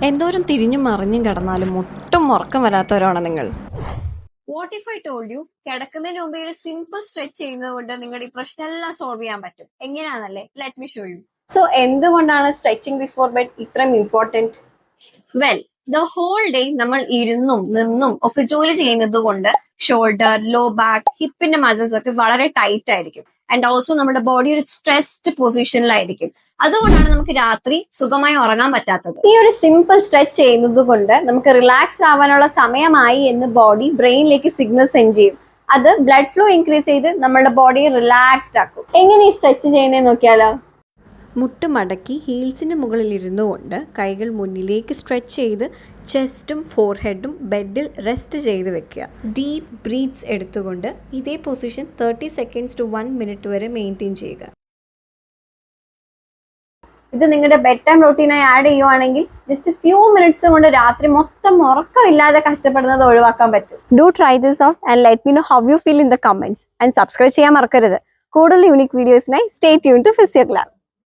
എന്തോരം തിരിഞ്ഞും മറിഞ്ഞും കിടന്നാലും ഒട്ടും ഉറക്കം വരാത്തവരാണ് നിങ്ങൾ. What if I told you കിടക്കുന്നതിന് മുമ്പ് ഒരു സിമ്പിൾ സ്ട്രെച്ച് ചെയ്യുന്നത് കൊണ്ട് നിങ്ങളുടെ ഈ പ്രശ്നമെല്ലാം സോൾവ് ചെയ്യാൻ പറ്റും. എങ്ങനെയാണെന്നല്ലേ? Let me show you. So എന്തുകൊണ്ടാണ് സ്ട്രെച്ചിങ് ബിഫോർ ബെഡ് ഇത്രയും important? Well, the whole day നമ്മൾ ഇരുന്നും നിന്നും ഒക്കെ ജോലി ചെയ്യുന്നത് കൊണ്ട് ഷോൾഡർ, ലോ ബാക്ക്, ഹിപ്പിന്റെ മസിൽസ് ഒക്കെ വളരെ ടൈറ്റ് ആയിരിക്കും. ആൻഡ് ഓൾസോ നമ്മുടെ ബോഡി ഒരു സ്ട്രെസ്ഡ് പൊസിഷനിലായിരിക്കും. അതുകൊണ്ടാണ് നമുക്ക് രാത്രി സുഖമായി ഉറങ്ങാൻ പറ്റാത്തത്. ഈ ഒരു സിമ്പിൾ സ്ട്രെച്ച് ചെയ്യുന്നത് കൊണ്ട് നമുക്ക് റിലാക്സ് ആവാനുള്ള സമയമായി എന്ന് ബോഡി ബ്രെയിനിലേക്ക് സിഗ്നൽ സെൻഡ് ചെയ്യും. അത് ബ്ലഡ് ഫ്ലോ ഇൻക്രീസ് ചെയ്ത് നമ്മുടെ ബോഡിയെ റിലാക്സ്ഡ് ആക്കും. എങ്ങനെ ഈ സ്ട്രെച്ച് ചെയ്യുന്നത് നോക്കിയാലോ? മുട്ട് മടക്കി ഹീൽസിന് മുകളിൽ ഇരുന്നു കൊണ്ട് കൈകൾ മുന്നിലേക്ക് സ്ട്രെച്ച് ചെയ്ത് ചെസ്റ്റും ഫോർഹെഡും ബെഡിൽ റെസ്റ്റ് ചെയ്ത് വെക്കുക. ഡീപ്പ് ബ്രീത്ത്സ് എടുത്തുകൊണ്ട് ഇതേ പൊസിഷൻ 30 സെക്കൻഡ്സ് ടു 1 മിനിറ്റ് വരെ മെയിൻറ്റെയിൻ ചെയ്യുക. ഇത് നിങ്ങളുടെ ബെഡ് ടൈം റൂട്ടീനായി ആഡ് ചെയ്യുവാണെങ്കിൽ ജസ്റ്റ് ഫ്യൂ മിനിറ്റ്സ് കൊണ്ട് രാത്രി മൊത്തം ഉറക്കമില്ലാതെ കഷ്ടപ്പെടുന്നത് ഒഴിവാക്കാൻ പറ്റും. Do try this out and let me know how you feel in the comments and subscribe ചെയ്യാൻ മറക്കരുത്. കൂടുതൽ യൂണിക് വീഡിയോസിനായി സ്റ്റേ ട്യൂൺ ടു ഫിസിയോഗ്ലാം.